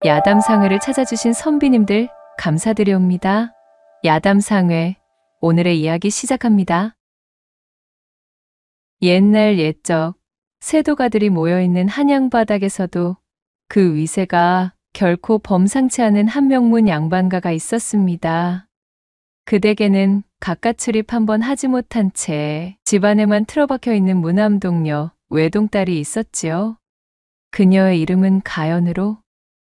야담상회를 찾아주신 선비님들 감사드려옵니다. 야담상회, 오늘의 이야기 시작합니다. 옛날 옛적 세도가들이 모여있는 한양바닥에서도 그 위세가 결코 범상치 않은 한명문 양반가가 있었습니다. 그댁에는 가까 출입 한번 하지 못한 채 집안에만 틀어박혀 있는 무남동녀 외동딸이 있었지요. 그녀의 이름은 가연으로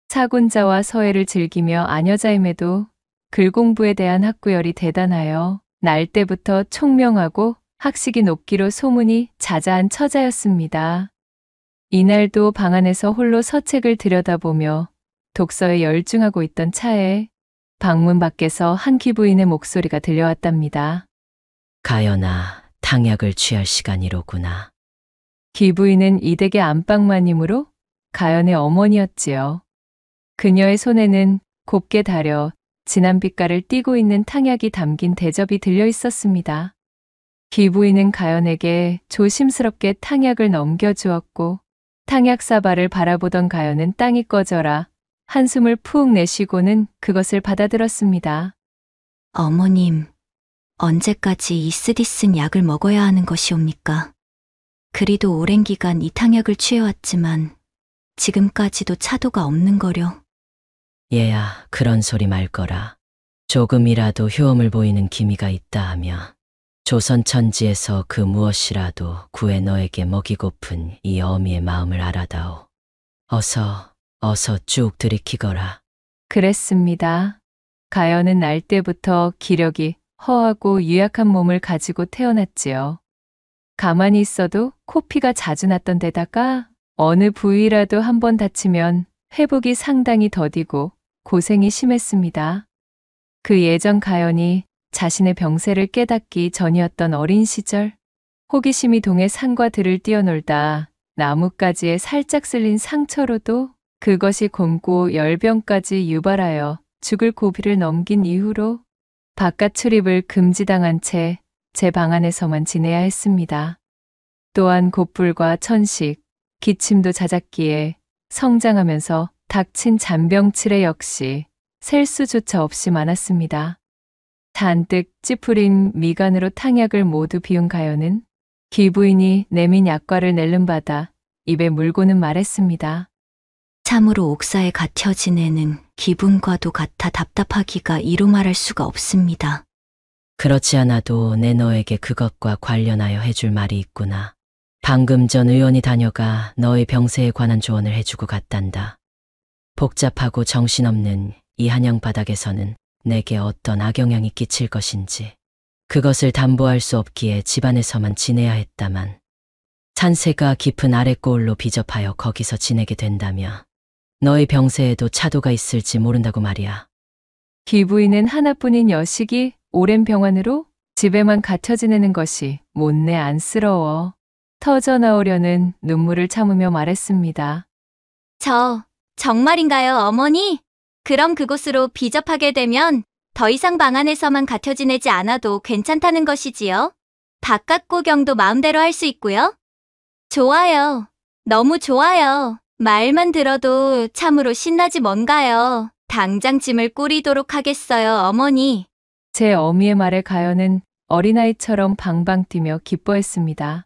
사군자와 서예를 즐기며 아녀자임에도 글공부에 대한 학구열이 대단하여 날 때부터 총명하고 학식이 높기로 소문이 자자한 처자였습니다. 이날도 방 안에서 홀로 서책을 들여다보며 독서에 열중하고 있던 차에 방문 밖에서 한 귀부인의 목소리가 들려왔답니다. 가연아, 탕약을 취할 시간이로구나. 귀부인은 이댁의 안방마님으로 가연의 어머니였지요. 그녀의 손에는 곱게 다려 진한 빛깔을 띠고 있는 탕약이 담긴 대접이 들려 있었습니다. 귀부인은 가연에게 조심스럽게 탕약을 넘겨주었고 탕약 사발을 바라보던 가연은 땅이 꺼져라 한숨을 푹 내쉬고는 그것을 받아들었습니다. 어머님, 언제까지 이 쓰디쓴 약을 먹어야 하는 것이옵니까? 그리도 오랜 기간 이 탕약을 취해왔지만 지금까지도 차도가 없는 거려. 얘야, 그런 소리 말거라. 조금이라도 효험을 보이는 기미가 있다 하며 조선 천지에서 그 무엇이라도 구해 너에게 먹이고픈 이 어미의 마음을 알아다오. 어서 쭉 들이키거라. 그랬습니다. 가연은 날 때부터 기력이 허하고 유약한 몸을 가지고 태어났지요. 가만히 있어도 코피가 자주 났던 데다가 어느 부위라도 한번 다치면 회복이 상당히 더디고 고생이 심했습니다. 그 예전 가연이 자신의 병세를 깨닫기 전이었던 어린 시절, 호기심이 동해 산과 들을 뛰어놀다 나뭇가지에 살짝 쓸린 상처로도 그것이 곪고 열병까지 유발하여 죽을 고비를 넘긴 이후로 바깥 출입을 금지당한 채 제 방 안에서만 지내야 했습니다. 또한 곧불과 천식, 기침도 잦았기에 성장하면서 닥친 잔병치레 역시 셀 수조차 없이 많았습니다. 잔뜩 찌푸린 미간으로 탕약을 모두 비운 가연은 귀부인이 내민 약과를 낼름 받아 입에 물고는 말했습니다. 참으로 옥사에 갇혀 지내는 기분과도 같아 답답하기가 이루 말할 수가 없습니다. 그렇지 않아도 내 너에게 그것과 관련하여 해줄 말이 있구나. 방금 전 의원이 다녀가 너의 병세에 관한 조언을 해주고 갔단다. 복잡하고 정신없는 이 한양 바닥에서는 내게 어떤 악영향이 끼칠 것인지 그것을 담보할 수 없기에 집안에서만 지내야 했다만 산세가 깊은 아랫고을로 비접하여 거기서 지내게 된다며 너의 병세에도 차도가 있을지 모른다고 말이야. 귀부인은 하나뿐인 여식이 오랜 병환으로 집에만 갇혀 지내는 것이 못내 안쓰러워 터져 나오려는 눈물을 참으며 말했습니다. 정말인가요, 어머니? 그럼 그곳으로 비접하게 되면 더 이상 방 안에서만 갇혀 지내지 않아도 괜찮다는 것이지요? 바깥 구경도 마음대로 할 수 있고요? 좋아요. 너무 좋아요. 말만 들어도 참으로 신나지 뭔가요. 당장 짐을 꾸리도록 하겠어요, 어머니. 제 어미의 말에 가연은 어린아이처럼 방방 뛰며 기뻐했습니다.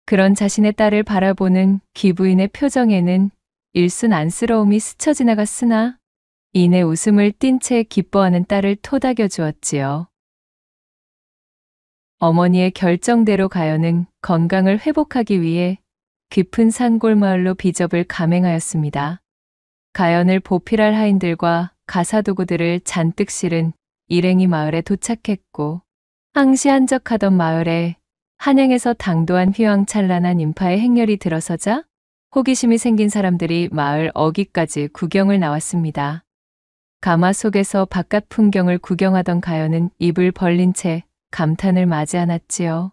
그런 자신의 딸을 바라보는 귀부인의 표정에는 일순 안쓰러움이 스쳐 지나갔으나 이내 웃음을 띤 채 기뻐하는 딸을 토닥여 주었지요. 어머니의 결정대로 가연은 건강을 회복하기 위해 깊은 산골마을로 비접을 감행하였습니다. 가연을 보필할 하인들과 가사도구들을 잔뜩 실은 일행이 마을에 도착했고 항시 한적하던 마을에 한양에서 당도한 휘황찬란한 인파의 행렬이 들어서자 호기심이 생긴 사람들이 마을 어귀까지 구경을 나왔습니다. 가마 속에서 바깥 풍경을 구경하던 가연은 입을 벌린 채 감탄을 맞이 않았지요.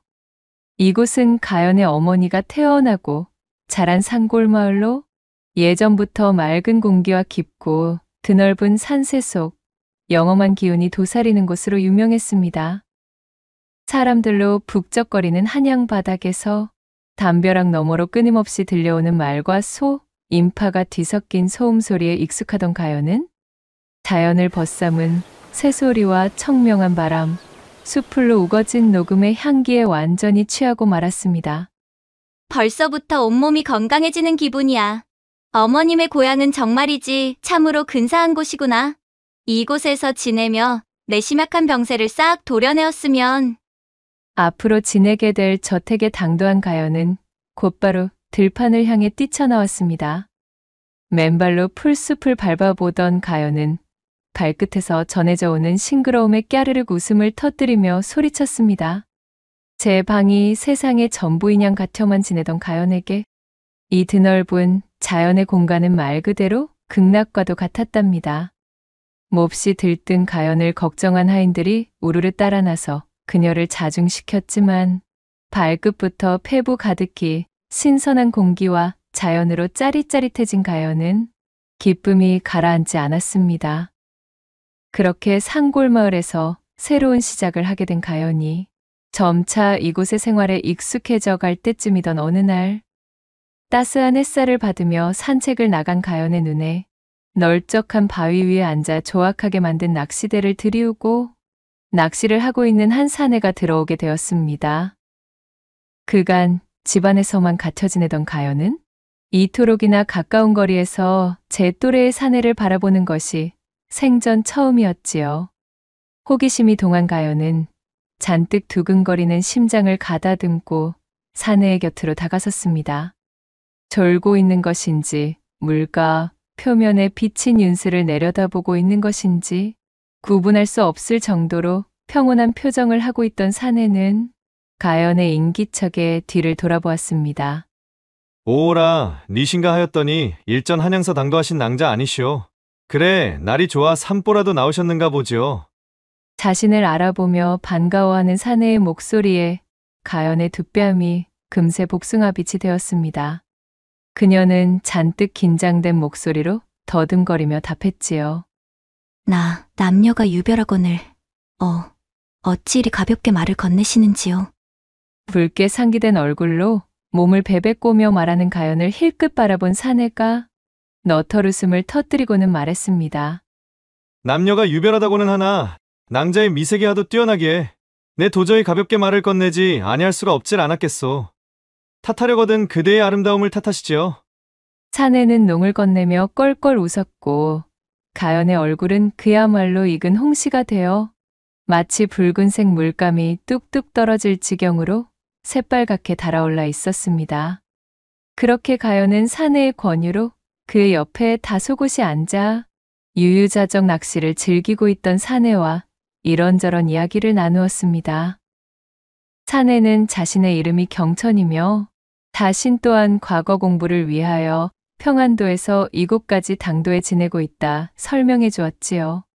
이곳은 가연의 어머니가 태어나고 자란 산골마을로 예전부터 맑은 공기와 깊고 드넓은 산세 속 영험한 기운이 도사리는 곳으로 유명했습니다. 사람들로 북적거리는 한양 바닥에서 담벼락 너머로 끊임없이 들려오는 말과 소, 인파가 뒤섞인 소음 소리에 익숙하던 가연은 자연을 벗삼은 새소리와 청명한 바람, 숲풀로 우거진 녹음의 향기에 완전히 취하고 말았습니다. 벌써부터 온몸이 건강해지는 기분이야. 어머님의 고향은 정말이지 참으로 근사한 곳이구나. 이곳에서 지내며 내 심약한 병세를 싹 도려내었으면. 앞으로 지내게 될 저택에 당도한 가연은 곧바로 들판을 향해 뛰쳐나왔습니다. 맨발로 풀숲을 밟아보던 가연은 발끝에서 전해져 오는 싱그러움에 깨르륵 웃음을 터뜨리며 소리쳤습니다. 제 방이 세상의 전부인 양 같아만 지내던 가연에게 이 드넓은 자연의 공간은 말 그대로 극락과도 같았답니다. 몹시 들뜬 가연을 걱정한 하인들이 우르르 따라 나서 그녀를 자중시켰지만 발끝부터 폐부 가득히 신선한 공기와 자연으로 짜릿짜릿해진 가연은 기쁨이 가라앉지 않았습니다. 그렇게 산골마을에서 새로운 시작을 하게 된 가연이 점차 이곳의 생활에 익숙해져 갈 때쯤이던 어느 날 따스한 햇살을 받으며 산책을 나간 가연의 눈에 널쩍한 바위 위에 앉아 조악하게 만든 낚시대를 들이우고 낚시를 하고 있는 한 사내가 들어오게 되었습니다. 그간 집안에서만 갇혀 지내던 가연은 이토록이나 가까운 거리에서 제 또래의 사내를 바라보는 것이 생전 처음이었지요. 호기심이 동한 가연은 잔뜩 두근거리는 심장을 가다듬고 사내의 곁으로 다가섰습니다. 졸고 있는 것인지 물가 표면에 비친 윤슬을 내려다보고 있는 것인지 구분할 수 없을 정도로 평온한 표정을 하고 있던 사내는 가연의 인기척에 뒤를 돌아보았습니다. 오라, 니신가 하였더니 일전 한양서 당도하신 낭자 아니시오. 그래, 날이 좋아 산보라도 나오셨는가 보지요. 자신을 알아보며 반가워하는 사내의 목소리에 가연의 두 뺨이 금세 복숭아빛이 되었습니다. 그녀는 잔뜩 긴장된 목소리로 더듬거리며 답했지요. 나 남녀가 유별하거늘. 어찌 이리 가볍게 말을 건네시는지요. 붉게 상기된 얼굴로 몸을 베베꼬며 말하는 가연을 힐끗 바라본 사내가 너털웃음을 터뜨리고는 말했습니다. 남녀가 유별하다고는 하나 낭자의 미색이 하도 뛰어나기에 내 도저히 가볍게 말을 건네지 아니할 수가 없질 않았겠소. 탓하려거든 그대의 아름다움을 탓하시지요. 사내는 농을 건네며 껄껄 웃었고 가연의 얼굴은 그야말로 익은 홍시가 되어 마치 붉은색 물감이 뚝뚝 떨어질 지경으로 새빨갛게 달아올라 있었습니다. 그렇게 가연은 사내의 권유로 그 옆에 다소곳이 앉아 유유자적 낚시를 즐기고 있던 사내와 이런저런 이야기를 나누었습니다. 사내는 자신의 이름이 경천이며 자신 또한 과거 공부를 위하여 평안도에서 이곳까지 당도에 지내고 있다 설명해 주었지요.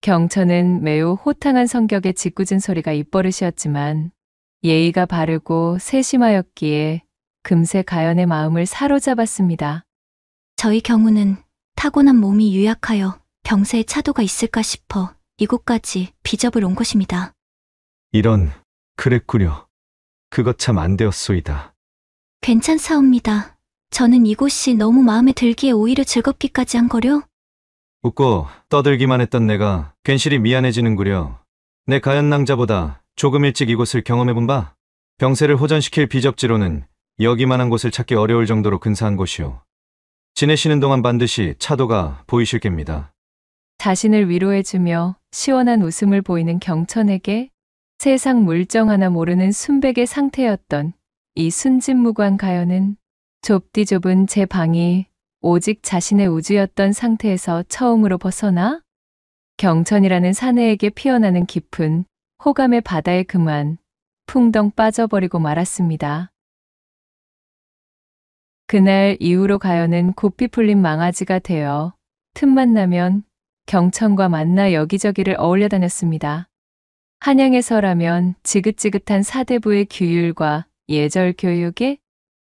경천은 매우 호탕한 성격의 짓궂은 소리가 입버릇이었지만 예의가 바르고 세심하였기에 금세 가연의 마음을 사로잡았습니다. 저희 경우는 타고난 몸이 유약하여 병세에 차도가 있을까 싶어 이곳까지 비접을 온 것입니다. 이런, 그랬구려. 그것 참 안 되었소이다. 괜찮사옵니다. 저는 이곳이 너무 마음에 들기에 오히려 즐겁기까지 한 거려. 웃고 떠들기만 했던 내가 괜시리 미안해지는구려. 내 가연 낭자보다 조금 일찍 이곳을 경험해본 바 병세를 호전시킬 비접지로는 여기만한 곳을 찾기 어려울 정도로 근사한 곳이오. 지내시는 동안 반드시 차도가 보이실 겁니다. 자신을 위로해주며 시원한 웃음을 보이는 경천에게 세상 물정 하나 모르는 순백의 상태였던 이 순진무구한 가연은 좁디 좁은 제 방이 오직 자신의 우주였던 상태에서 처음으로 벗어나 경천이라는 사내에게 피어나는 깊은 호감의 바다에 그만 풍덩 빠져버리고 말았습니다. 그날 이후로 가연은 고삐 풀린 망아지가 되어 틈만 나면 경천과 만나 여기저기를 어울려 다녔습니다. 한양에서라면 지긋지긋한 사대부의 규율과 예절 교육에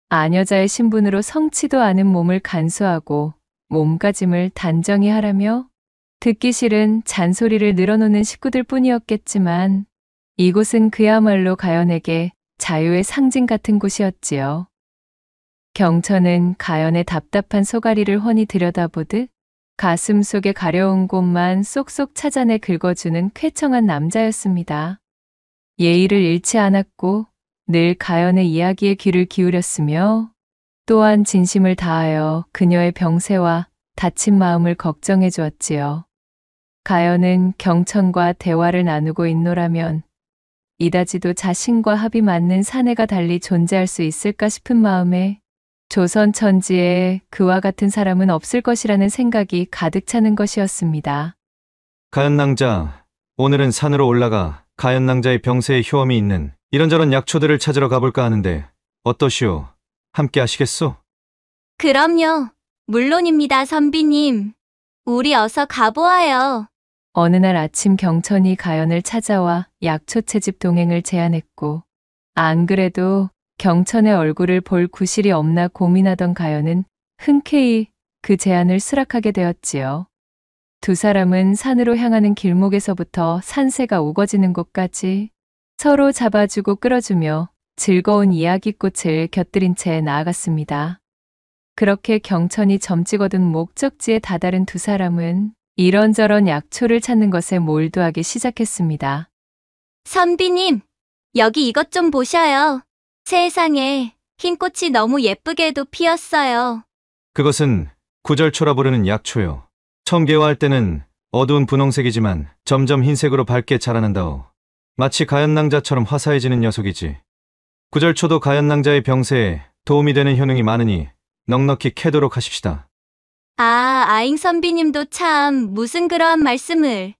아녀자의 신분으로 성치도 않은 몸을 간수하고 몸가짐을 단정히 하라며 듣기 싫은 잔소리를 늘어놓는 식구들 뿐이었겠지만 이곳은 그야말로 가연에게 자유의 상징 같은 곳이었지요. 경천은 가연의 답답한 소가리를 훤히 들여다보듯 가슴 속에 가려운 곳만 쏙쏙 찾아내 긁어주는 쾌청한 남자였습니다. 예의를 잃지 않았고 늘 가연의 이야기에 귀를 기울였으며 또한 진심을 다하여 그녀의 병세와 다친 마음을 걱정해 주었지요. 가연은 경천과 대화를 나누고 있노라면 이다지도 자신과 합이 맞는 사내가 달리 존재할 수 있을까 싶은 마음에 조선 천지에 그와 같은 사람은 없을 것이라는 생각이 가득 차는 것이었습니다. 가연낭자, 오늘은 산으로 올라가 가연낭자의 병세에 효험이 있는 이런저런 약초들을 찾으러 가볼까 하는데 어떠시오? 함께 하시겠소? 그럼요. 물론입니다, 선비님. 우리 어서 가보아요. 어느 날 아침 경천이 가연을 찾아와 약초 채집 동행을 제안했고 안 그래도 경천의 얼굴을 볼 구실이 없나 고민하던 가연은 흔쾌히 그 제안을 수락하게 되었지요. 두 사람은 산으로 향하는 길목에서부터 산새가 우거지는 곳까지 서로 잡아주고 끌어주며 즐거운 이야기꽃을 곁들인 채 나아갔습니다. 그렇게 경천이 점찍어둔 목적지에 다다른 두 사람은 이런저런 약초를 찾는 것에 몰두하기 시작했습니다. 선비님, 여기 이것 좀 보셔요. 세상에, 흰 꽃이 너무 예쁘게도 피었어요. 그것은 구절초라 부르는 약초요. 처음 개화할 때는 어두운 분홍색이지만 점점 흰색으로 밝게 자라난다오. 마치 가연낭자처럼 화사해지는 녀석이지. 구절초도 가연낭자의 병세에 도움이 되는 효능이 많으니 넉넉히 캐도록 하십시다. 아잉 선비님도 참 무슨 그러한 말씀을.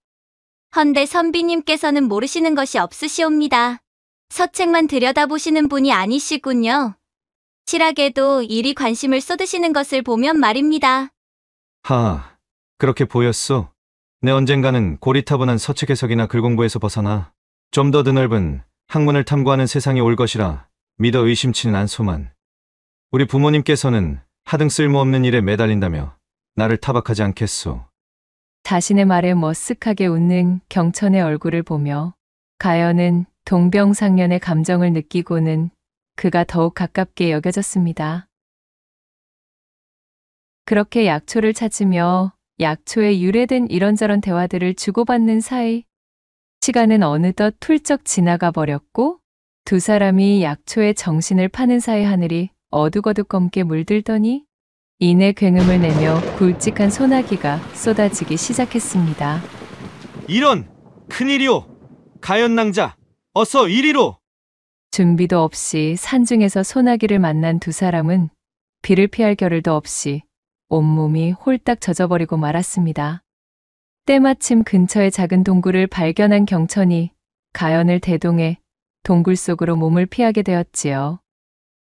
헌데 선비님께서는 모르시는 것이 없으시옵니다. 서책만 들여다보시는 분이 아니시군요. 실하게도 이리 관심을 쏟으시는 것을 보면 말입니다. 하하, 그렇게 보였소. 내 언젠가는 고리타분한 서책 해석이나 글 공부에서 벗어나 좀 더 드넓은 학문을 탐구하는 세상이 올 것이라 믿어 의심치는 않소만. 우리 부모님께서는 하등 쓸모없는 일에 매달린다며 나를 타박하지 않겠소. 자신의 말에 머쓱하게 웃는 경천의 얼굴을 보며 가연은 동병상련의 감정을 느끼고는 그가 더욱 가깝게 여겨졌습니다. 그렇게 약초를 찾으며 약초에 유래된 이런저런 대화들을 주고받는 사이 시간은 어느덧 훌쩍 지나가 버렸고 두 사람이 약초에 정신을 파는 사이 하늘이 어둑어둑검게 물들더니 이내 굉음을 내며 굵직한 소나기가 쏟아지기 시작했습니다. 이런! 큰일이오! 가연낭자! 어서 이리로! 준비도 없이 산중에서 소나기를 만난 두 사람은 비를 피할 겨를도 없이 온몸이 홀딱 젖어버리고 말았습니다. 때마침 근처의 작은 동굴을 발견한 경천이 가연을 대동해 동굴 속으로 몸을 피하게 되었지요.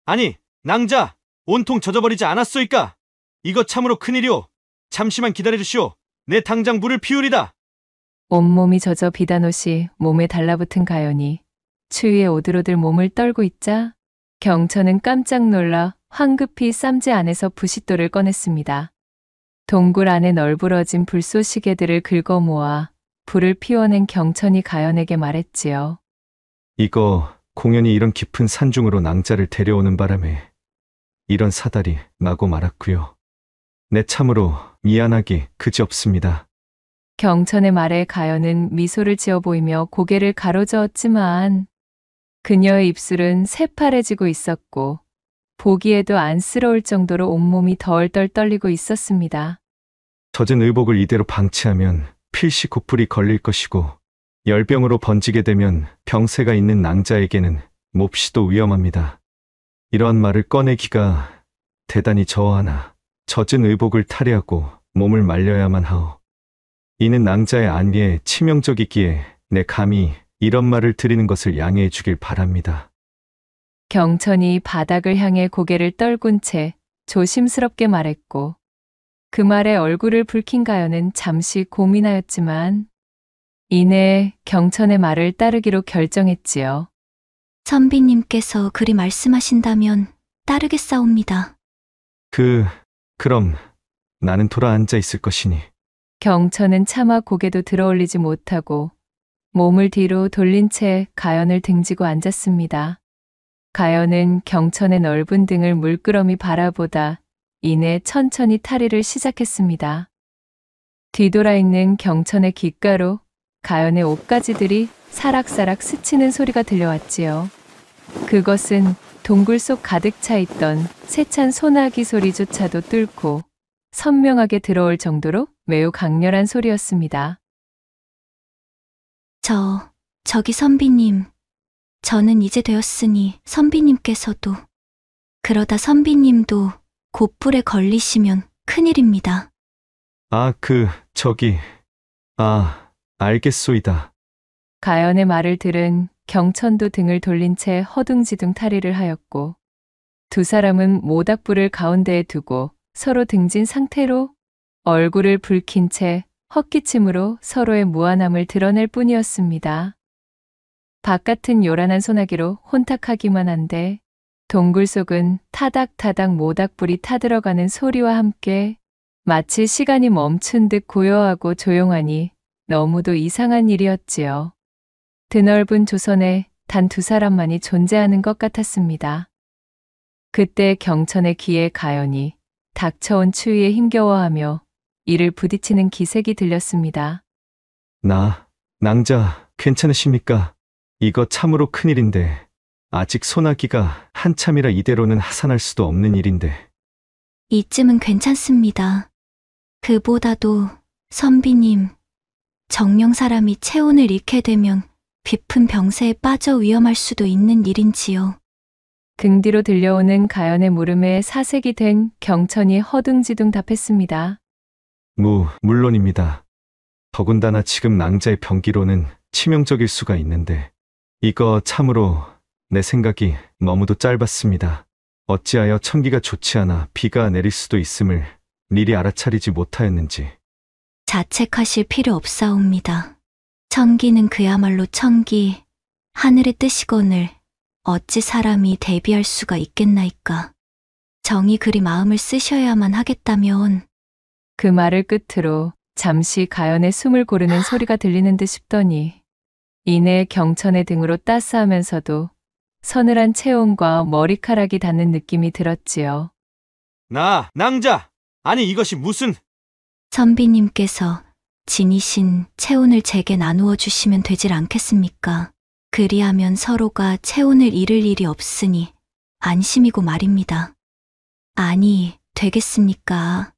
아니, 낭자! 온통 젖어버리지 않았소이까? 이거 참으로 큰일이오! 잠시만 기다려주시오! 내 당장 불을 피우리다! 온몸이 젖어 비단옷이 몸에 달라붙은 가연이 추위에 오들오들 몸을 떨고 있자 경천은 깜짝 놀라 황급히 쌈지 안에서 부싯돌을 꺼냈습니다. 동굴 안에 널브러진 불쏘시개들을 긁어 모아 불을 피워낸 경천이 가연에게 말했지요. 이거 공연히 이런 깊은 산중으로 낭자를 데려오는 바람에 이런 사달이 나고 말았고요. 내 참으로 미안하기 그지없습니다. 경천의 말에 가연은 미소를 지어 보이며 고개를 가로저었지만 그녀의 입술은 새파래지고 있었고 보기에도 안쓰러울 정도로 온몸이 덜덜 떨리고 있었습니다. 젖은 의복을 이대로 방치하면 필시 고풀이 걸릴 것이고 열병으로 번지게 되면 병세가 있는 낭자에게는 몹시도 위험합니다. 이러한 말을 꺼내기가 대단히 저하나 젖은 의복을 탈의하고 몸을 말려야만 하오. 이는 낭자의 안위에 치명적이기에 내 감히 이런 말을 드리는 것을 양해해 주길 바랍니다. 경천이 바닥을 향해 고개를 떨군 채 조심스럽게 말했고 그 말에 얼굴을 붉힌 가연은 잠시 고민하였지만 이내 경천의 말을 따르기로 결정했지요. 선비님께서 그리 말씀하신다면 따르겠사옵니다. 그럼 나는 돌아 앉아 있을 것이니. 경천은 차마 고개도 들어올리지 못하고 몸을 뒤로 돌린 채 가연을 등지고 앉았습니다. 가연은 경천의 넓은 등을 물끄러미 바라보다 이내 천천히 탈의를 시작했습니다. 뒤돌아 있는 경천의 귓가로 가연의 옷가지들이 사락사락 스치는 소리가 들려왔지요. 그것은 동굴 속 가득 차 있던 세찬 소나기 소리조차도 뚫고 선명하게 들어올 정도로 매우 강렬한 소리였습니다. 저기 선비님. 저는 이제 되었으니 선비님께서도, 그러다 선비님도 곧불에 걸리시면 큰일입니다. 알겠소이다. 가연의 말을 들은 경천도 등을 돌린 채 허둥지둥 탈의를 하였고 두 사람은 모닥불을 가운데에 두고 서로 등진 상태로 얼굴을 붉힌 채 헛기침으로 서로의 무안함을 드러낼 뿐이었습니다. 바깥은 요란한 소나기로 혼탁하기만 한데 동굴 속은 타닥타닥 모닥불이 타들어가는 소리와 함께 마치 시간이 멈춘 듯 고요하고 조용하니 너무도 이상한 일이었지요. 드넓은 조선에 단 두 사람만이 존재하는 것 같았습니다. 그때 경천의 귀에 가연이 닥쳐온 추위에 힘겨워하며 이를 부딪히는 기색이 들렸습니다. 낭자, 괜찮으십니까? 이거 참으로 큰일인데, 아직 소나기가 한참이라 이대로는 하산할 수도 없는 일인데. 이쯤은 괜찮습니다. 그보다도 선비님, 정령 사람이 체온을 잃게 되면 깊은 병세에 빠져 위험할 수도 있는 일인지요. 등 뒤로 들려오는 가연의 물음에 사색이 된 경천이 허둥지둥 답했습니다. 물론입니다. 더군다나 지금 낭자의 병기로는 치명적일 수가 있는데, 이거 참으로 내 생각이 너무도 짧았습니다. 어찌하여 천기가 좋지 않아 비가 내릴 수도 있음을 미리 알아차리지 못하였는지. 자책하실 필요 없사옵니다. 천기는 그야말로 천기, 하늘의 뜻이거늘 어찌 사람이 대비할 수가 있겠나이까. 정이 그리 마음을 쓰셔야만 하겠다면. 그 말을 끝으로 잠시 가연의 숨을 고르는 소리가 들리는 듯 싶더니 이내 경천의 등으로 따스하면서도 서늘한 체온과 머리카락이 닿는 느낌이 들었지요. 낭자! 아니 이것이 무슨... 선비님께서 지니신 체온을 제게 나누어 주시면 되질 않겠습니까? 그리하면 서로가 체온을 잃을 일이 없으니 안심이고 말입니다. 아니, 되겠습니까?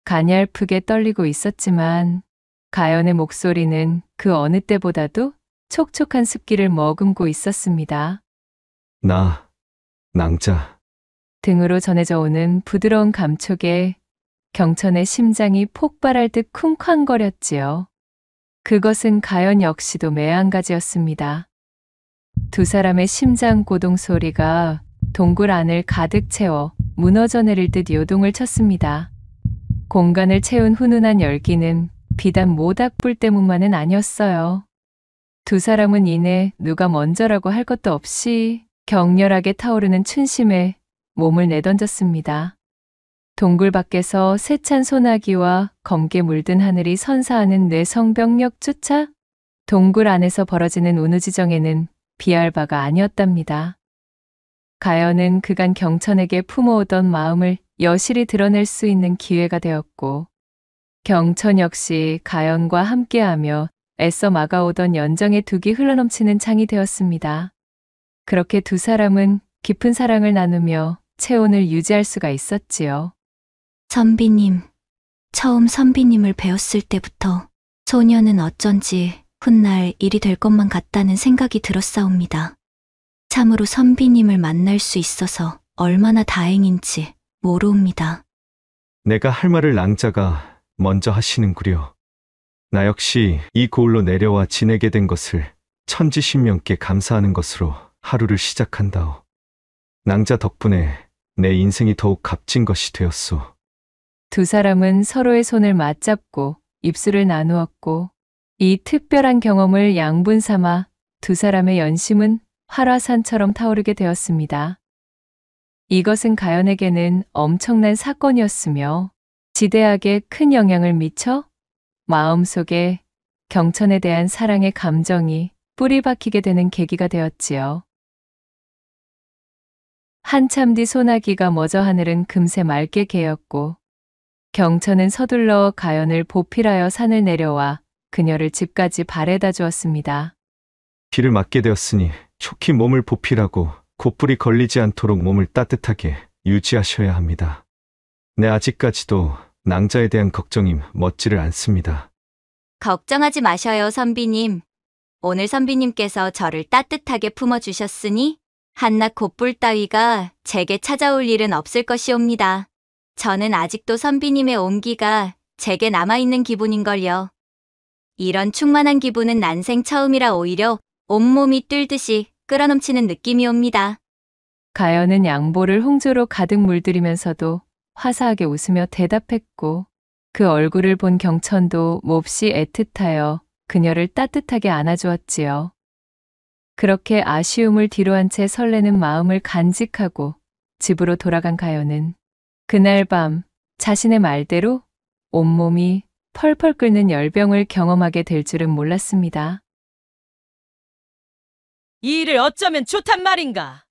가냘프게 떨리고 있었지만 가연의 목소리는 그 어느 때보다도 촉촉한 습기를 머금고 있었습니다. 낭자. 등으로 전해져 오는 부드러운 감촉에 경천의 심장이 폭발할 듯 쿵쾅거렸지요. 그것은 가연 역시도 매한가지였습니다. 두 사람의 심장 고동 소리가 동굴 안을 가득 채워 무너져 내릴 듯 요동을 쳤습니다. 공간을 채운 훈훈한 열기는 비단 모닥불 때문만은 아니었어요. 두 사람은 이내 누가 먼저라고 할 것도 없이 격렬하게 타오르는 춘심에 몸을 내던졌습니다. 동굴 밖에서 세찬 소나기와 검게 물든 하늘이 선사하는 뇌성병력조차 동굴 안에서 벌어지는 운우지정에는 비할 바가 아니었답니다. 가연은 그간 경천에게 품어오던 마음을 여실히 드러낼 수 있는 기회가 되었고 경천 역시 가연과 함께하며 애써 막아오던 연정의 둑이 흘러넘치는 장이 되었습니다. 그렇게 두 사람은 깊은 사랑을 나누며 체온을 유지할 수가 있었지요. 선비님, 처음 선비님을 배웠을 때부터 소녀는 어쩐지 훗날 일이 될 것만 같다는 생각이 들었사옵니다. 참으로 선비님을 만날 수 있어서 얼마나 다행인지 모르옵니다. 내가 할 말을 낭자가 먼저 하시는구려. 나 역시 이 고을로 내려와 지내게 된 것을 천지신명께 감사하는 것으로 하루를 시작한다오. 낭자 덕분에 내 인생이 더욱 값진 것이 되었소. 두 사람은 서로의 손을 맞잡고 입술을 나누었고 이 특별한 경험을 양분 삼아 두 사람의 연심은 활화산처럼 타오르게 되었습니다. 이것은 가연에게는 엄청난 사건이었으며 지대하게 큰 영향을 미쳐 마음속에 경천에 대한 사랑의 감정이 뿌리 박히게 되는 계기가 되었지요. 한참 뒤 소나기가 멎어 하늘은 금세 맑게 개었고 경천은 서둘러 가연을 보필하여 산을 내려와 그녀를 집까지 바래다 주었습니다. 비를 맞게 되었으니 속히 몸을 보필하고 곧불이 걸리지 않도록 몸을 따뜻하게 유지하셔야 합니다. 네, 아직까지도 낭자에 대한 걱정이 멎지를 않습니다. 걱정하지 마셔요, 선비님. 오늘 선비님께서 저를 따뜻하게 품어주셨으니 한낱 곧불 따위가 제게 찾아올 일은 없을 것이옵니다. 저는 아직도 선비님의 온기가 제게 남아있는 기분인걸요. 이런 충만한 기분은 난생 처음이라 오히려 온몸이 뛸듯이 끌어넘치는 느낌이옵니다. 가연은 양보를 홍조로 가득 물들이면서도 화사하게 웃으며 대답했고 그 얼굴을 본 경천도 몹시 애틋하여 그녀를 따뜻하게 안아주었지요. 그렇게 아쉬움을 뒤로한 채 설레는 마음을 간직하고 집으로 돌아간 가연은 그날 밤 자신의 말대로 온몸이 펄펄 끓는 열병을 경험하게 될 줄은 몰랐습니다. 이 일을 어쩌면 좋단 말인가?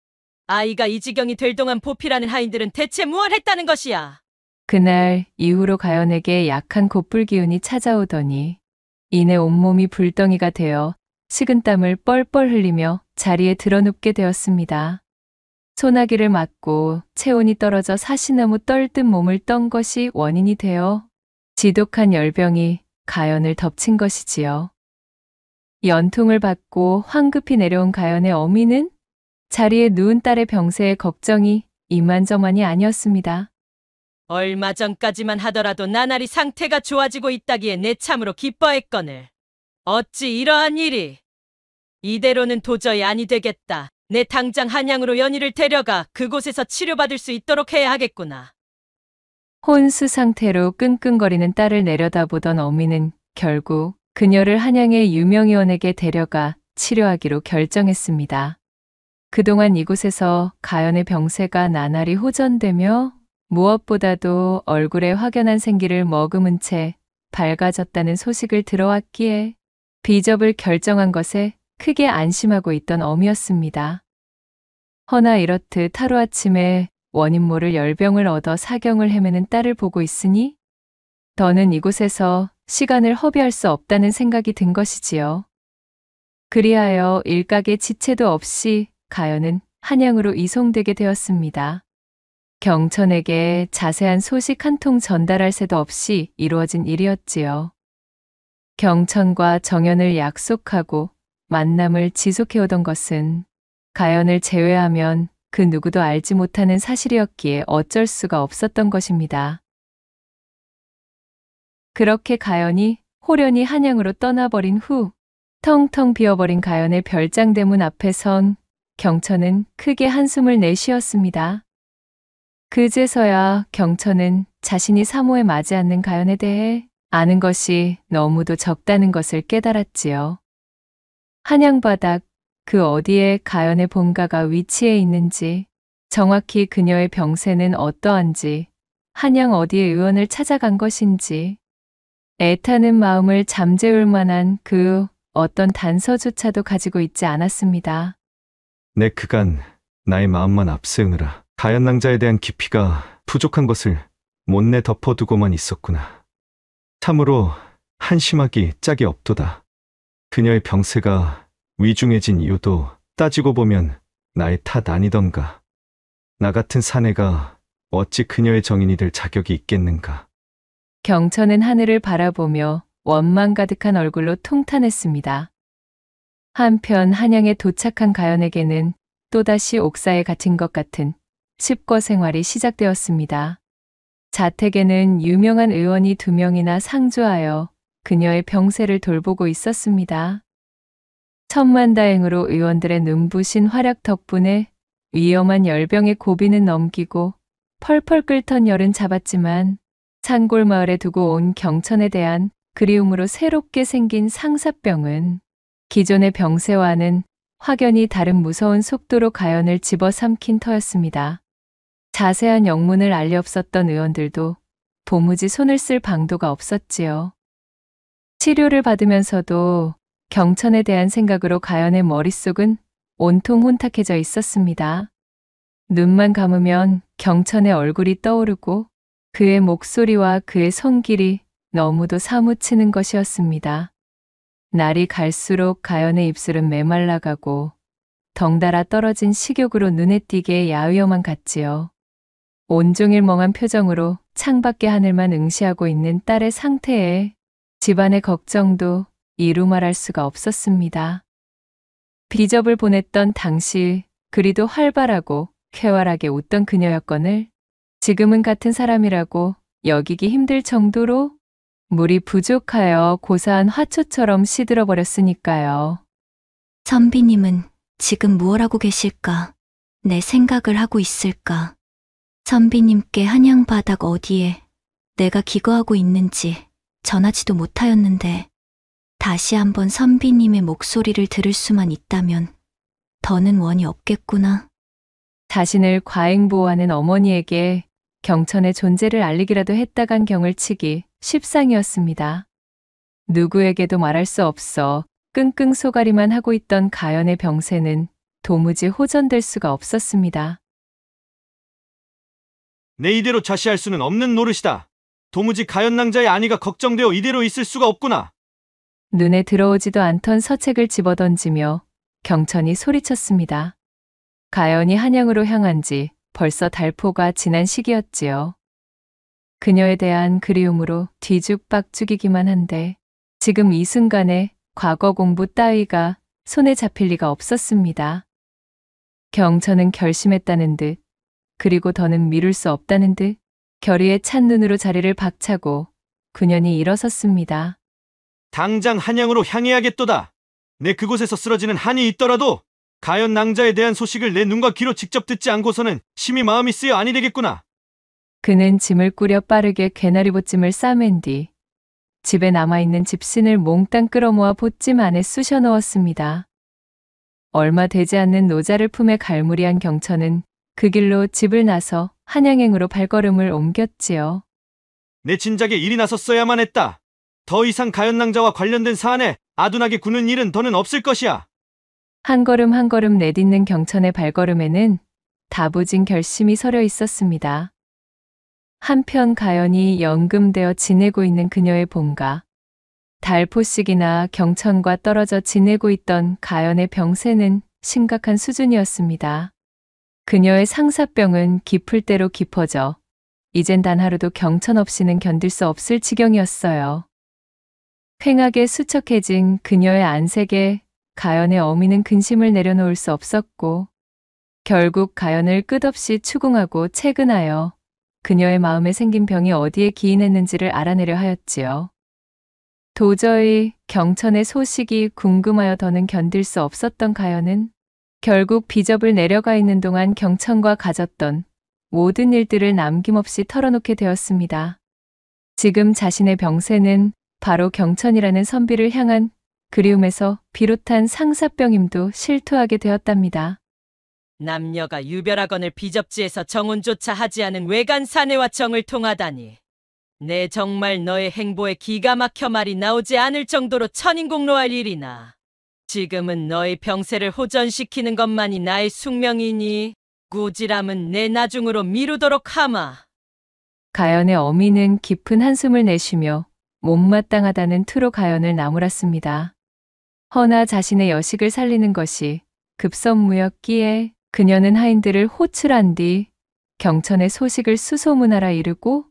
아이가 이 지경이 될 동안 보필하는 하인들은 대체 무얼 했다는 것이야? 그날 이후로 가연에게 약한 곧불 기운이 찾아오더니 이내 온몸이 불덩이가 되어 식은땀을 뻘뻘 흘리며 자리에 드러눕게 되었습니다. 소나기를 맞고 체온이 떨어져 사시나무 떨듯 몸을 떤 것이 원인이 되어 지독한 열병이 가연을 덮친 것이지요. 연통을 받고 황급히 내려온 가연의 어미는 자리에 누운 딸의 병세에 걱정이 이만저만이 아니었습니다. 얼마 전까지만 하더라도 나날이 상태가 좋아지고 있다기에 내 참으로 기뻐했거늘. 어찌 이러한 일이? 이대로는 도저히 아니 되겠다. 내 당장 한양으로 연희를 데려가 그곳에서 치료받을 수 있도록 해야 하겠구나. 혼수 상태로 끙끙거리는 딸을 내려다보던 어미는 결국 그녀를 한양의 유명의원에게 데려가 치료하기로 결정했습니다. 그동안 이곳에서 가연의 병세가 나날이 호전되며 무엇보다도 얼굴에 확연한 생기를 머금은 채 밝아졌다는 소식을 들어왔기에 비접을 결정한 것에 크게 안심하고 있던 어미였습니다. 허나 이렇듯 하루아침에 원인 모를 열병을 얻어 사경을 헤매는 딸을 보고 있으니 더는 이곳에서 시간을 허비할 수 없다는 생각이 든 것이지요. 그리하여 일각의 지체도 없이 가연은 한양으로 이송되게 되었습니다. 경천에게 자세한 소식 한 통 전달할 새도 없이 이루어진 일이었지요. 경천과 정연을 약속하고 만남을 지속해오던 것은 가연을 제외하면 그 누구도 알지 못하는 사실이었기에 어쩔 수가 없었던 것입니다. 그렇게 가연이 호련히 한양으로 떠나버린 후 텅텅 비어버린 가연의 별장대문 앞에 선 경천은 크게 한숨을 내쉬었습니다. 그제서야 경천은 자신이 사모에 맞지 않는 가연에 대해 아는 것이 너무도 적다는 것을 깨달았지요. 한양 바닥 그 어디에 가연의 본가가 위치해 있는지, 정확히 그녀의 병세는 어떠한지, 한양 어디에 의원을 찾아간 것인지, 애타는 마음을 잠재울 만한 그 어떤 단서조차도 가지고 있지 않았습니다. 내 그간 나의 마음만 앞세우느라 가연 낭자에 대한 깊이가 부족한 것을 못내 덮어두고만 있었구나. 참으로 한심하기 짝이 없도다. 그녀의 병세가 위중해진 이유도 따지고 보면 나의 탓 아니던가. 나 같은 사내가 어찌 그녀의 정인이 될 자격이 있겠는가. 경천은 하늘을 바라보며 원망 가득한 얼굴로 통탄했습니다. 한편 한양에 도착한 가연에게는 또다시 옥사에 갇힌 것 같은 칩거 생활이 시작되었습니다. 자택에는 유명한 의원이 2명이나 상주하여 그녀의 병세를 돌보고 있었습니다. 천만다행으로 의원들의 눈부신 활약 덕분에 위험한 열병의 고비는 넘기고 펄펄 끓던 열은 잡았지만 산골 마을에 두고 온 경천에 대한 그리움으로 새롭게 생긴 상사병은 기존의 병세와는 확연히 다른 무서운 속도로 가연을 집어삼킨 터였습니다. 자세한 영문을 알리 없었던 의원들도 도무지 손을 쓸 방도가 없었지요. 치료를 받으면서도 경천에 대한 생각으로 가연의 머릿속은 온통 혼탁해져 있었습니다. 눈만 감으면 경천의 얼굴이 떠오르고 그의 목소리와 그의 손길이 너무도 사무치는 것이었습니다. 날이 갈수록 가연의 입술은 메말라가고 덩달아 떨어진 식욕으로 눈에 띄게 야위어만 같지요. 온종일 멍한 표정으로 창밖의 하늘만 응시하고 있는 딸의 상태에 집안의 걱정도 이루 말할 수가 없었습니다. 비접을 보냈던 당시 그리도 활발하고 쾌활하게 웃던 그녀였거늘 지금은 같은 사람이라고 여기기 힘들 정도로 물이 부족하여 고사한 화초처럼 시들어 버렸으니까요. 선비님은 지금 무얼 하고 계실까? 내 생각을 하고 있을까? 선비님께 한양바닥 어디에 내가 기거하고 있는지 전하지도 못하였는데 다시 한번 선비님의 목소리를 들을 수만 있다면 더는 원이 없겠구나. 자신을 과잉보호하는 어머니에게 경천의 존재를 알리기라도 했다간 경을 치기 십상이었습니다. 누구에게도 말할 수 없어 끙끙 소가리만 하고 있던 가연의 병세는 도무지 호전될 수가 없었습니다. 내 이대로 자시할 수는 없는 노릇이다. 도무지 가연낭자의 안위가 걱정되어 이대로 있을 수가 없구나. 눈에 들어오지도 않던 서책을 집어던지며 경천이 소리쳤습니다. 가연이 한양으로 향한 지 벌써 달포가 지난 시기였지요. 그녀에 대한 그리움으로 뒤죽박죽이기만 한데 지금 이 순간에 과거 공부 따위가 손에 잡힐 리가 없었습니다. 경천은 결심했다는 듯 그리고 더는 미룰 수 없다는 듯 결의에 찬 눈으로 자리를 박차고 그년이 일어섰습니다. 당장 한양으로 향해야겠도다. 내 그곳에서 쓰러지는 한이 있더라도 가연 낭자에 대한 소식을 내 눈과 귀로 직접 듣지 않고서는 심히 마음이 쓰여 아니 되겠구나. 그는 짐을 꾸려 빠르게 개나리 보찜을 싸맨 뒤 집에 남아있는 집신을 몽땅 끌어모아 보찜 안에 쑤셔 넣었습니다. 얼마 되지 않는 노자를 품에 갈무리한 경천은 그 길로 집을 나서 한양행으로 발걸음을 옮겼지요. 내 진작에 일이 나섰어야만 했다. 더 이상 가연 낭자와 관련된 사안에 아둔하게 구는 일은 더는 없을 것이야. 한 걸음 한 걸음 내딛는 경천의 발걸음에는 다부진 결심이 서려 있었습니다. 한편 가연이 연금되어 지내고 있는 그녀의 본가, 달포씩이나 경천과 떨어져 지내고 있던 가연의 병세는 심각한 수준이었습니다. 그녀의 상사병은 깊을 대로 깊어져 이젠 단 하루도 경천 없이는 견딜 수 없을 지경이었어요. 횡하게 수척해진 그녀의 안색에 가연의 어미는 근심을 내려놓을 수 없었고 결국 가연을 끝없이 추궁하고 채근하여 그녀의 마음에 생긴 병이 어디에 기인했는지를 알아내려 하였지요. 도저히 경천의 소식이 궁금하여 더는 견딜 수 없었던 가연은 결국 비접을 내려가 있는 동안 경천과 가졌던 모든 일들을 남김없이 털어놓게 되었습니다. 지금 자신의 병세는 바로 경천이라는 선비를 향한 그리움에서 비롯한 상사병임도 실토하게 되었답니다. 남녀가 유별하거늘 비접지에서 정혼조차 하지 않은 외간 사내와 정을 통하다니. 내 정말 너의 행보에 기가 막혀 말이 나오지 않을 정도로 천인공로할 일이나. 지금은 너의 병세를 호전시키는 것만이 나의 숙명이니 꾸지람은 내 나중으로 미루도록 하마. 가연의 어미는 깊은 한숨을 내쉬며 못마땅하다는 투로 가연을 나무랐습니다. 허나 자신의 여식을 살리는 것이 급선무였기에 그녀는 하인들을 호출한 뒤 경천의 소식을 수소문하라 이르고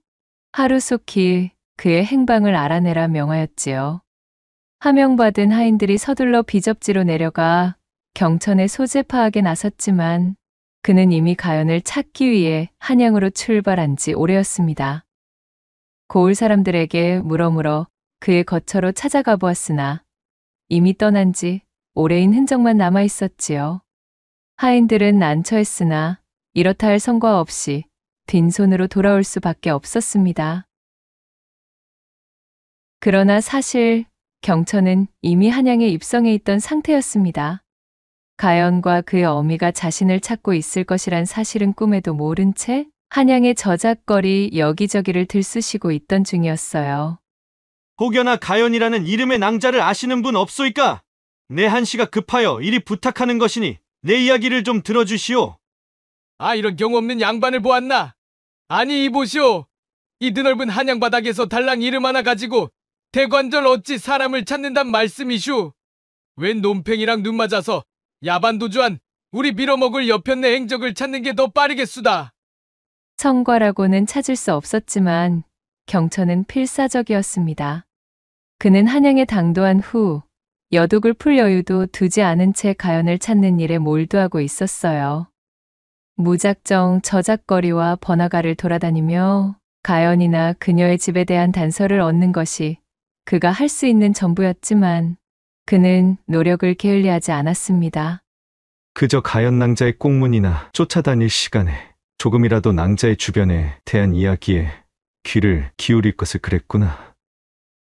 하루속히 그의 행방을 알아내라 명하였지요. 하명받은 하인들이 서둘러 비접지로 내려가 경천의 소재 파악에 나섰지만 그는 이미 가연을 찾기 위해 한양으로 출발한 지 오래였습니다. 고을 사람들에게 물어물어 그의 거처로 찾아가 보았으나 이미 떠난 지 오래인 흔적만 남아 있었지요. 하인들은 난처했으나 이렇다 할 성과 없이 빈손으로 돌아올 수밖에 없었습니다. 그러나 사실 경천은 이미 한양에 입성해 있던 상태였습니다. 가연과 그의 어미가 자신을 찾고 있을 것이란 사실은 꿈에도 모른 채 한양의 저작거리 여기저기를 들쑤시고 있던 중이었어요. 혹여나 가연이라는 이름의 낭자를 아시는 분 없소이까? 내 한시가 급하여 이리 부탁하는 것이니 내 이야기를 좀 들어주시오. 아, 이런 경우 없는 양반을 보았나? 아니, 이보시오. 이 드넓은 한양 바닥에서 달랑 이름 하나 가지고 대관절 어찌 사람을 찾는단 말씀이슈? 웬 논팽이랑 눈 맞아서 야반도주한 우리 빌어먹을 여편네 행적을 찾는 게 더 빠르겠수다. 성과라고는 찾을 수 없었지만 경천은 필사적이었습니다. 그는 한양에 당도한 후 여독을 풀 여유도 두지 않은 채 가연을 찾는 일에 몰두하고 있었어요. 무작정 저작거리와 번화가를 돌아다니며 가연이나 그녀의 집에 대한 단서를 얻는 것이 그가 할 수 있는 전부였지만 그는 노력을 게을리하지 않았습니다. 그저 가연 낭자의 꽁문이나 쫓아다닐 시간에 조금이라도 낭자의 주변에 대한 이야기에 귀를 기울일 것을 그랬구나.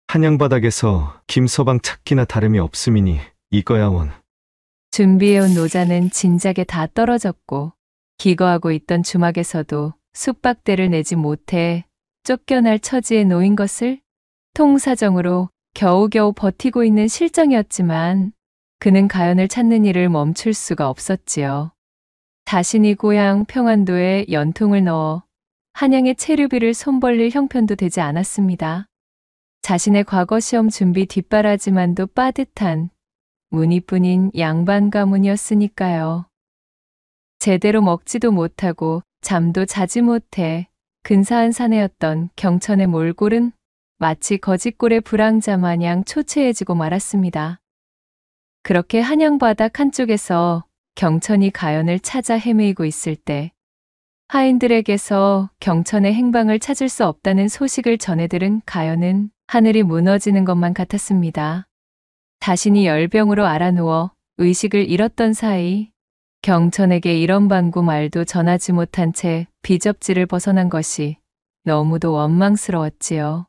한양바닥에서 김서방 찾기나 다름이 없음이니 이거야 원. 준비해온 노자는 진작에 다 떨어졌고 기거하고 있던 주막에서도 숙박대를 내지 못해 쫓겨날 처지에 놓인 것을 통사정으로 겨우겨우 버티고 있는 실정이었지만 그는 가연을 찾는 일을 멈출 수가 없었지요. 자신이 고향 평안도에 연통을 넣어 한양의 체류비를 손벌릴 형편도 되지 않았습니다. 자신의 과거 시험 준비 뒷바라지만도 빠듯한 무늬뿐인 양반 가문이었으니까요. 제대로 먹지도 못하고 잠도 자지 못해 근사한 사내였던 경천의 몰골은 마치 거짓골의 불황자 마냥 초췌해지고 말았습니다. 그렇게 한양바닥 한쪽에서 경천이 가연을 찾아 헤매이고 있을 때 하인들에게서 경천의 행방을 찾을 수 없다는 소식을 전해 들은 가연은 하늘이 무너지는 것만 같았습니다. 자신이 열병으로 알아누워 의식을 잃었던 사이 경천에게 이런 방구 말도 전하지 못한 채 비접지를 벗어난 것이 너무도 원망스러웠지요.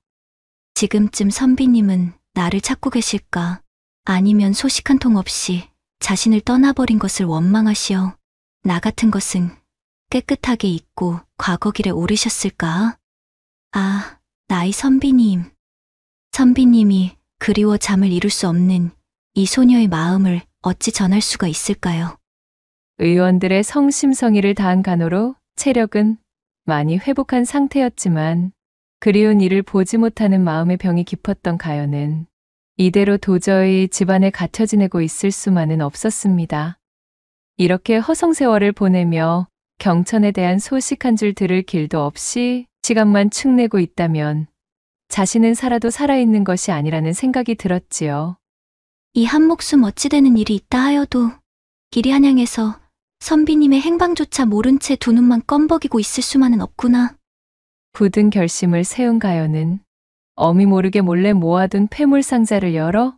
지금쯤 선비님은 나를 찾고 계실까? 아니면 소식 한 통 없이 자신을 떠나버린 것을 원망하시어 나 같은 것은 깨끗하게 잊고 과거 길에 오르셨을까? 아, 나의 선비님. 선비님이 그리워 잠을 이룰 수 없는 이 소녀의 마음을 어찌 전할 수가 있을까요? 의원들의 성심성의를 다한 간호로 체력은 많이 회복한 상태였지만 그리운 이를 보지 못하는 마음의 병이 깊었던 가연은 이대로 도저히 집안에 갇혀 지내고 있을 수만은 없었습니다. 이렇게 허송세월을 보내며 경천에 대한 소식 한 줄 들을 길도 없이 시간만 축내고 있다면 자신은 살아도 살아있는 것이 아니라는 생각이 들었지요. 이 한 목숨 어찌 되는 일이 있다 하여도 길이 한양에서 선비님의 행방조차 모른 채 두 눈만 껌벅이고 있을 수만은 없구나. 굳은 결심을 세운 가연은 어미 모르게 몰래 모아둔 폐물상자를 열어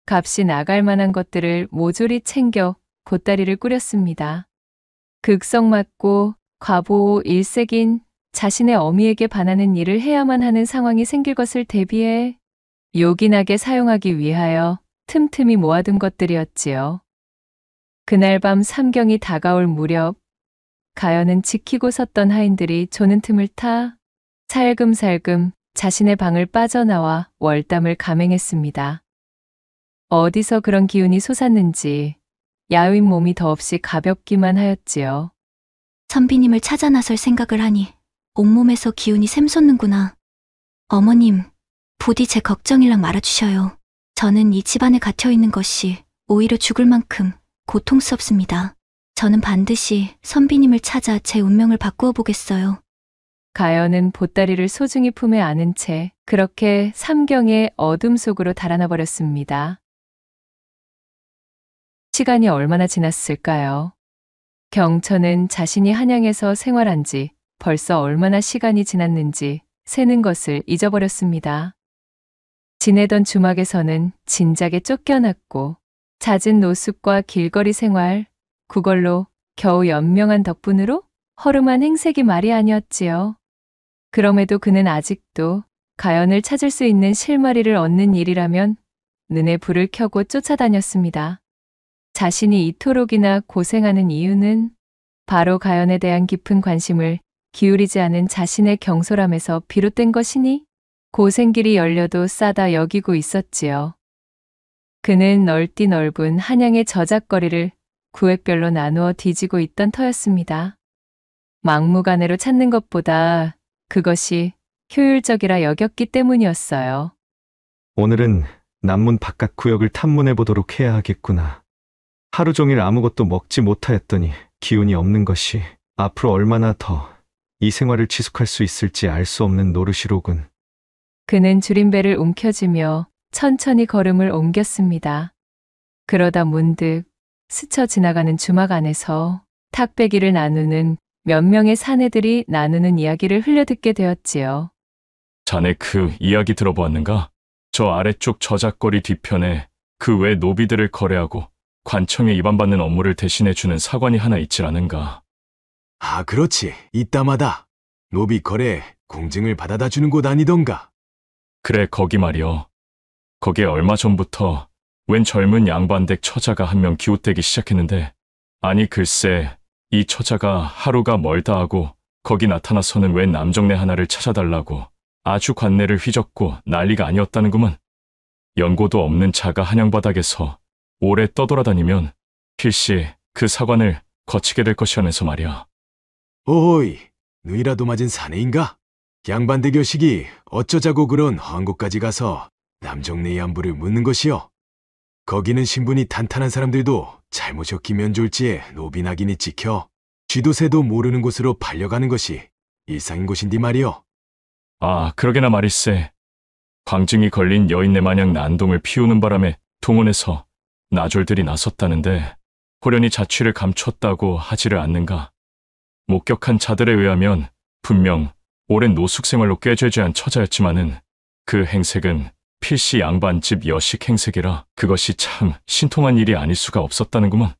값이 나갈 만한 것들을 모조리 챙겨 보따리를 꾸렸습니다. 극성맞고 과보 일색인 자신의 어미에게 반하는 일을 해야만 하는 상황이 생길 것을 대비해 요긴하게 사용하기 위하여 틈틈이 모아둔 것들이었지요. 그날 밤 삼경이 다가올 무렵 가연은 지키고 섰던 하인들이 조는 틈을 타 살금살금 자신의 방을 빠져나와 월담을 감행했습니다. 어디서 그런 기운이 솟았는지 야윈 몸이 더없이 가볍기만 하였지요. 선비님을 찾아 나설 생각을 하니 온몸에서 기운이 샘솟는구나. 어머님, 부디 제 걱정일랑 말아주셔요. 저는 이 집안에 갇혀있는 것이 오히려 죽을 만큼 고통스럽습니다. 저는 반드시 선비님을 찾아 제 운명을 바꾸어 보겠어요. 가연은 보따리를 소중히 품에 안은 채 그렇게 삼경의 어둠 속으로 달아나 버렸습니다. 시간이 얼마나 지났을까요? 경천은 자신이 한양에서 생활한 지 벌써 얼마나 시간이 지났는지 세는 것을 잊어버렸습니다. 지내던 주막에서는 진작에 쫓겨났고 잦은 노숙과 길거리 생활, 그걸로 겨우 연명한 덕분으로 허름한 행색이 말이 아니었지요. 그럼에도 그는 아직도 가연을 찾을 수 있는 실마리를 얻는 일이라면 눈에 불을 켜고 쫓아다녔습니다. 자신이 이토록이나 고생하는 이유는 바로 가연에 대한 깊은 관심을 기울이지 않은 자신의 경솔함에서 비롯된 것이니 고생길이 열려도 싸다 여기고 있었지요. 그는 넓디 넓은 한양의 저작거리를 구획별로 나누어 뒤지고 있던 터였습니다. 막무가내로 찾는 것보다 그것이 효율적이라 여겼기 때문이었어요. 오늘은 남문 바깥 구역을 탐문해 보도록 해야 하겠구나. 하루 종일 아무것도 먹지 못하였더니 기운이 없는 것이 앞으로 얼마나 더 이 생활을 지속할 수 있을지 알 수 없는 노릇이로군. 그는 줄임배를 움켜쥐며 천천히 걸음을 옮겼습니다. 그러다 문득 스쳐 지나가는 주막 안에서 탁배기를 나누는 몇 명의 사내들이 나누는 이야기를 흘려듣게 되었지요. 자네 그 이야기 들어보았는가? 저 아래쪽 저작거리 뒤편에 그 외 노비들을 거래하고 관청에 입안받는 업무를 대신해주는 사관이 하나 있질 않은가? 아, 그렇지. 이따마다 노비 거래 공증을 받아다 주는 곳 아니던가. 그래, 거기 말이여. 거기에 얼마 전부터 웬 젊은 양반댁 처자가 한 명 기웃대기 시작했는데, 아니 글쎄 이 처자가 하루가 멀다 하고 거기 나타나서는 웬 남정네 하나를 찾아달라고 아주 관내를 휘젓고 난리가 아니었다는구먼. 연고도 없는 자가 한양바닥에서 오래 떠돌아다니면 필시 그 사관을 거치게 될 것이라면서 말이야. 오이, 눈이라도 맞은 사내인가? 양반대 교식이 어쩌자고 그런 험한 곳까지 가서 남정네의 안부를 묻는 것이여. 거기는 신분이 탄탄한 사람들도 잘못 엮이면 졸지에 노비낙인이 찍혀 쥐도 새도 모르는 곳으로 팔려가는 것이 일상인 곳인디 말이여. 아, 그러게나 말일세. 광증이 걸린 여인네 마냥 난동을 피우는 바람에 동원해서 나졸들이 나섰다는데 호련히 자취를 감췄다고 하지를 않는가. 목격한 자들에 의하면 분명 오랜 노숙 생활로 꾀죄죄한 처자였지만은 그 행색은 필시 양반집 여식 행색이라 그것이 참 신통한 일이 아닐 수가 없었다는구먼.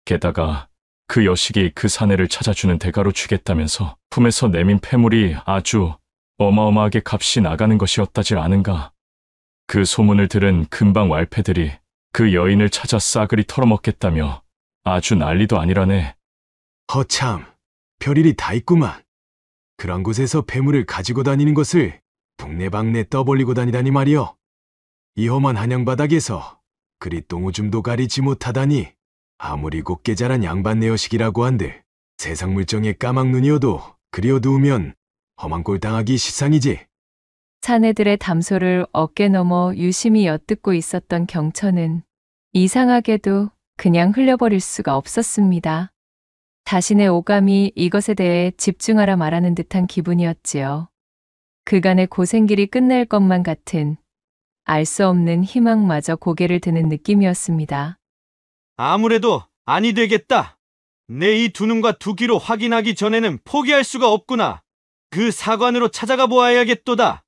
게다가 그 여식이 그 사내를 찾아주는 대가로 주겠다면서 품에서 내민 폐물이 아주 어마어마하게 값이 나가는 것이었다질 않은가. 그 소문을 들은 근방 왈패들이 그 여인을 찾아 싸그리 털어먹겠다며 아주 난리도 아니라네. 허참, 별일이 다 있구만. 그런 곳에서 폐물을 가지고 다니는 것을 동네방네 떠벌리고 다니다니 말이여. 이 험한 한양바닥에서 그리 똥오줌도 가리지 못하다니 아무리 곱게 자란 양반네 여식이라고 한들 세상 물정에 까막눈이어도 그리 어두우면 험한 꼴 당하기 십상이지. 사내들의 담소를 어깨 너머 유심히 엿듣고 있었던 경천은 이상하게도 그냥 흘려버릴 수가 없었습니다. 자신의 오감이 이것에 대해 집중하라 말하는 듯한 기분이었지요. 그간의 고생길이 끝날 것만 같은 알 수 없는 희망마저 고개를 드는 느낌이었습니다. 아무래도 아니 되겠다. 내 이 두 눈과 두 귀로 확인하기 전에는 포기할 수가 없구나. 그 사관으로 찾아가 보아야겠도다.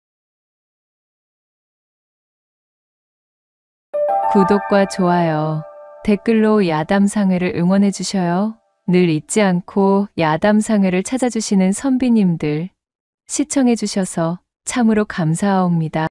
구독과 좋아요, 댓글로 야담상회를 응원해 주셔요. 늘 잊지 않고 야담상회를 찾아주시는 선비님들, 시청해 주셔서 참으로 감사하옵니다.